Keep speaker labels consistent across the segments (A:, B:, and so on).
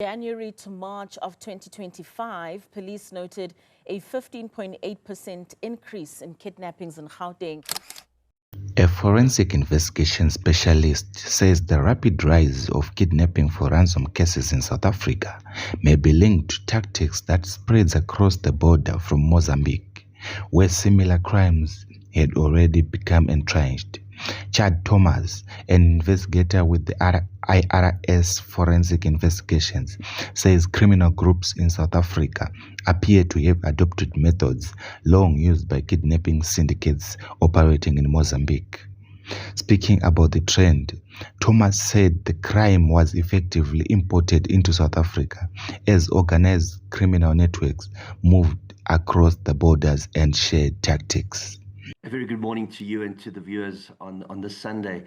A: January to March of 2025, police noted a 15.8% increase in kidnappings in Gauteng.
B: A forensic investigation specialist says the rapid rise of kidnapping for ransom cases in South Africa may be linked to tactics that spreads across the border from Mozambique, where similar crimes had already become entrenched. Chad Thomas, an investigator with the IRS Forensic Investigations, says criminal groups in South Africa appear to have adopted methods long used by kidnapping syndicates operating in Mozambique. Speaking about the trend, Thomas said the crime was effectively imported into South Africa as organized criminal networks moved across the borders and shared tactics.
C: A very good morning to you and to the viewers on this Sunday.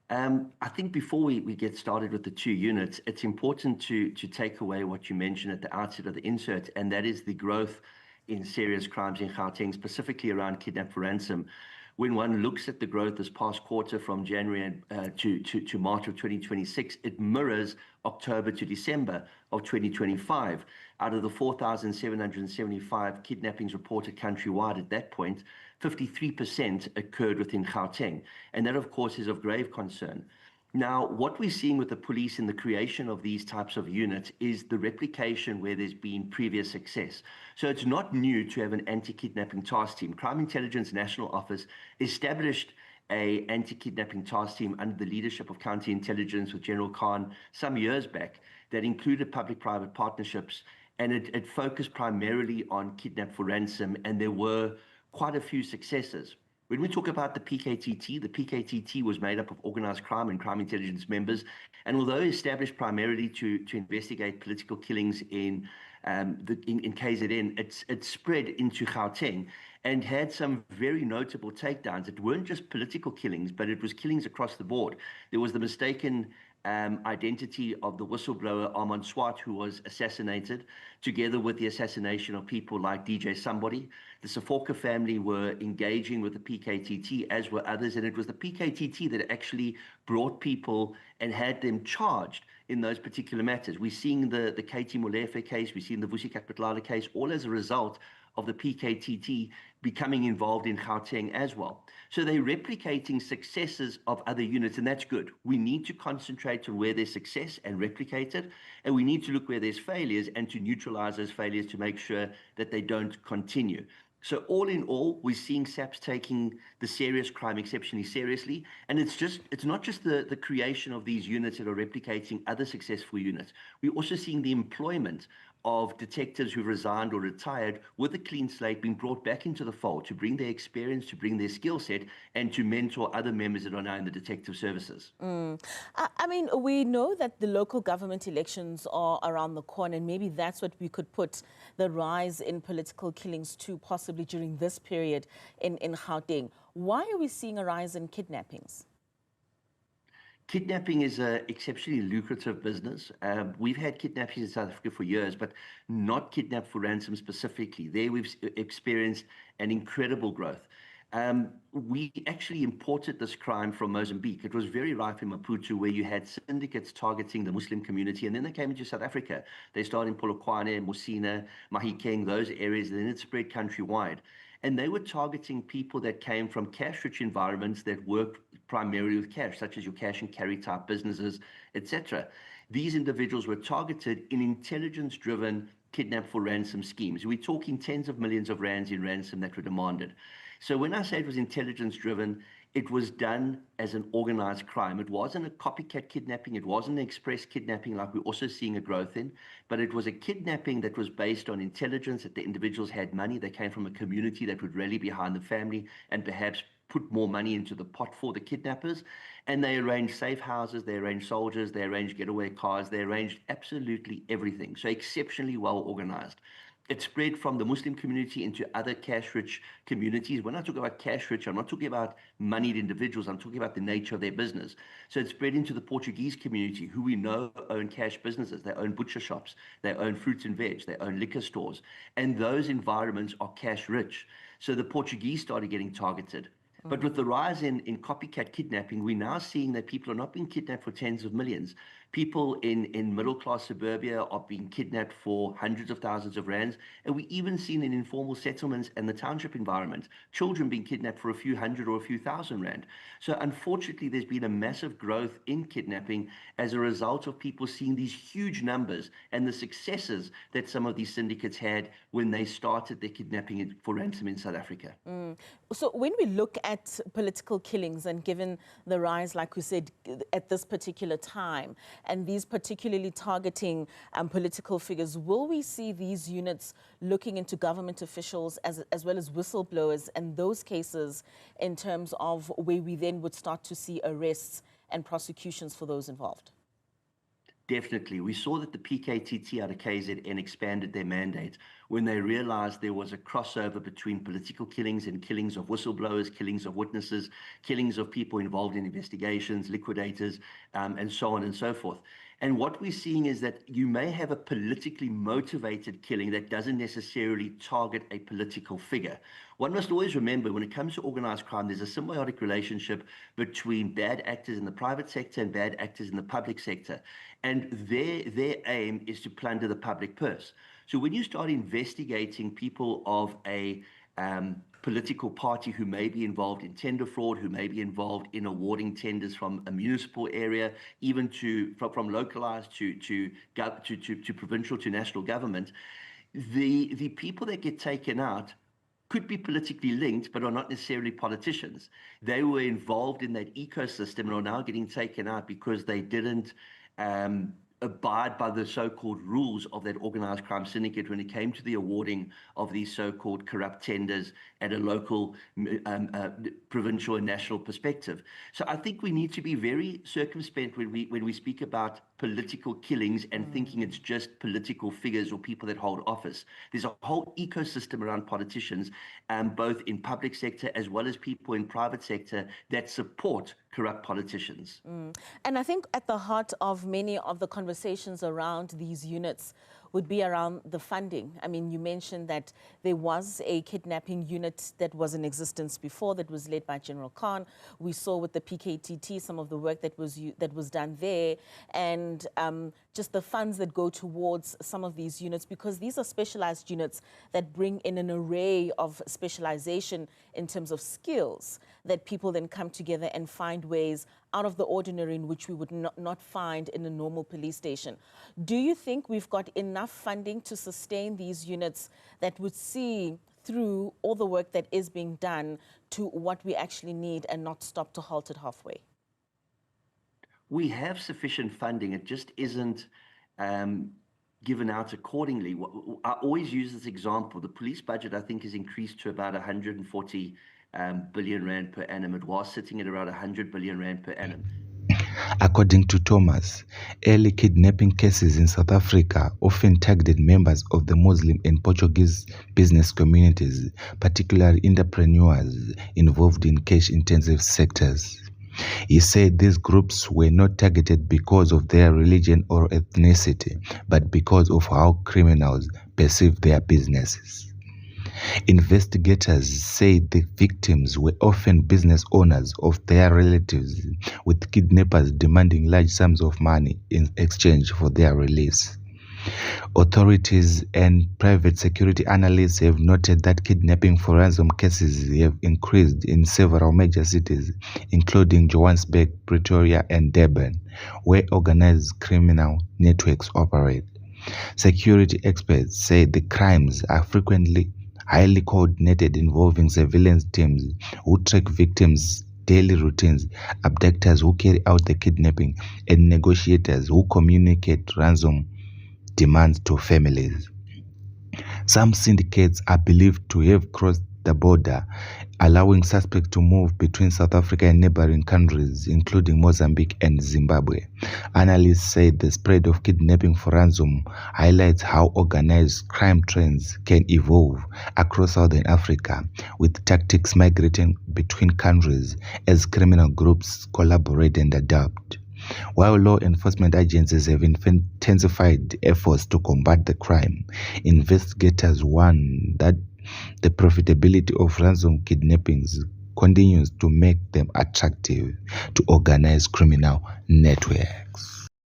C: I think before we get started with the two units, it's important to take away what you mentioned at the outset of the insert, and that is the growth in serious crimes in Gauteng, specifically around kidnap for ransom. When one looks at the growth this past quarter from January to March of 2026, it mirrors October to December of 2025. Out of the 4,775 kidnappings reported countrywide at that point, 53% occurred within Gauteng. And that, of course, is of grave concern. Now, what we're seeing with the police in the creation of these types of units is the replication where there's been previous success. So it's not new to have an anti-kidnapping task team. Crime Intelligence National Office established an anti-kidnapping task team under the leadership of County Intelligence with General Khan some years back that included public-private partnerships, and it focused primarily on kidnap for ransom, and there were quite a few successes. When we talk about the PKTT was made up of organized crime and crime intelligence members, and although established primarily to investigate political killings in KZN, it spread into Gauteng and had some very notable takedowns. It weren't just political killings, but it was killings across the board. There was the mistaken identity of the whistleblower Armand Swart, who was assassinated, together with the assassination of people like DJ Somebody. The Safoka family were engaging with the PKTT, as were others, and it was the PKTT that actually brought people and had them charged in those particular matters. We're seeing the KT Molefe case, we're seeing the Vusi Kapitala case, all as a result of the PKTT becoming involved in Gauteng as well. So they're replicating successes of other units, and that's good. We need to concentrate on where there's success and replicate it, and we need to look where there's failures and to neutralize those failures to make sure that they don't continue. So all in all, we're seeing SAPS taking the serious crime exceptionally seriously, and it's not just the creation of these units that are replicating other successful units. We're also seeing the employment of detectives who've resigned or retired with a clean slate being brought back into the fold to bring their experience, to bring their skill set, and to mentor other members that are now in the detective services.
A: I mean, we know that the local government elections are around the corner, and maybe that's what we could put the rise in political killings to, possibly during this period in Gauteng. Why are we seeing a rise in kidnappings?
C: Kidnapping is an exceptionally lucrative business. We've had kidnappings in South Africa for years, but not kidnap for ransom specifically. There we've experienced an incredible growth. We actually imported this crime from Mozambique. It was very rife in Maputo, where you had syndicates targeting the Muslim community, and then they came into South Africa. They started in Polokwane, Musina, Mahikeng, those areas, and then it spread countrywide. And they were targeting people that came from cash-rich environments that worked primarily with cash, such as your cash and carry type businesses, etc. These individuals were targeted in intelligence-driven kidnap for ransom schemes. We're talking tens of millions of rands in ransom that were demanded. So when I say it was intelligence-driven, it was done as an organized crime. It wasn't a copycat kidnapping. It wasn't an express kidnapping like we're also seeing a growth in, but it was a kidnapping that was based on intelligence, that the individuals had money. They came from a community that would rally behind the family and perhaps put more money into the pot for the kidnappers. And they arranged safe houses, they arranged soldiers, they arranged getaway cars, they arranged absolutely everything. So exceptionally well organized. It spread from the Muslim community into other cash-rich communities. When I talk about cash-rich, I'm not talking about moneyed individuals. I'm talking about the nature of their business. So it spread into the Portuguese community, who we know own cash businesses. They own butcher shops. They own fruits and veg. They own liquor stores. And those environments are cash-rich. So the Portuguese started getting targeted. But with the rise in copycat kidnapping, we're now seeing that people are not being kidnapped for tens of millions. People in middle-class suburbia are being kidnapped for hundreds of thousands of rands. And we even seen in informal settlements and the township environment, children being kidnapped for a few hundred or a few thousand rand. So unfortunately, there's been a massive growth in kidnapping as a result of people seeing these huge numbers and the successes that some of these syndicates had when they started their kidnapping for ransom in South Africa.
A: So when we look at political killings, and given the rise, like we said, at this particular time, and these particularly targeting political figures, will we see these units looking into government officials as well as whistleblowers and those cases in terms of where we then would start to see arrests and prosecutions for those involved?
C: Definitely. We saw that the PKTT out of KZN expanded their mandate when they realized there was a crossover between political killings and killings of whistleblowers, killings of witnesses, killings of people involved in investigations, liquidators, and so on and so forth. And what we're seeing is that you may have a politically motivated killing that doesn't necessarily target a political figure. One must always remember, when it comes to organized crime, there's a symbiotic relationship between bad actors in the private sector and bad actors in the public sector. And their aim is to plunder the public purse. So when you start investigating people of a political party who may be involved in tender fraud, who may be involved in awarding tenders from a municipal area, even from localized to provincial to national government, the people that get taken out could be politically linked, but are not necessarily politicians. They were involved in that ecosystem and are now getting taken out because they didn't abide by the so-called rules of that organized crime syndicate when it came to the awarding of these so-called corrupt tenders at a local, provincial and national perspective. So I think we need to be very circumspect when we speak about political killings and thinking it's just political figures or people that hold office. There's a whole ecosystem around politicians, both in public sector as well as people in private sector that support corrupt politicians.
A: And I think at the heart of many of the conversations around these units would be around the funding. I mean, you mentioned that there was a kidnapping unit that was in existence before that was led by General Khan. We saw with the PKTT some of the work that was done there, and just the funds that go towards some of these units, because these are specialized units that bring in an array of specialization in terms of skills that people then come together and find ways out of the ordinary in which we would not find in a normal police station. Do you think we've got enough funding to sustain these units that would see through all the work that is being done to what we actually need and not stop to halt it halfway?
C: We have sufficient funding. It just isn't given out accordingly. I always use this example. The police budget, I think, is increased to about 140 billion rand per annum. It was sitting at around 100 billion rand per annum.
B: According to Thomas, early kidnapping cases in South Africa often targeted members of the Muslim and Portuguese business communities, particularly entrepreneurs involved in cash-intensive sectors. He said these groups were not targeted because of their religion or ethnicity, but because of how criminals perceive their businesses. Investigators say the victims were often business owners of their relatives, with kidnappers demanding large sums of money in exchange for their release. Authorities and private security analysts have noted that kidnapping for ransom cases have increased in several major cities, including Johannesburg, Pretoria, and Durban, where organized criminal networks operate. Security experts say the crimes are frequently highly coordinated, involving surveillance teams who track victims' daily routines, abductors who carry out the kidnapping, and negotiators who communicate ransom demands to families. Some syndicates are believed to have crossed the border, allowing suspects to move between South Africa and neighboring countries, including Mozambique and Zimbabwe. Analysts say the spread of kidnapping for ransom highlights how organized crime trends can evolve across Southern Africa, with tactics migrating between countries as criminal groups collaborate and adapt. While law enforcement agencies have intensified efforts to combat the crime, investigators warn that the profitability of ransom kidnappings continues to make them attractive to organized criminal networks.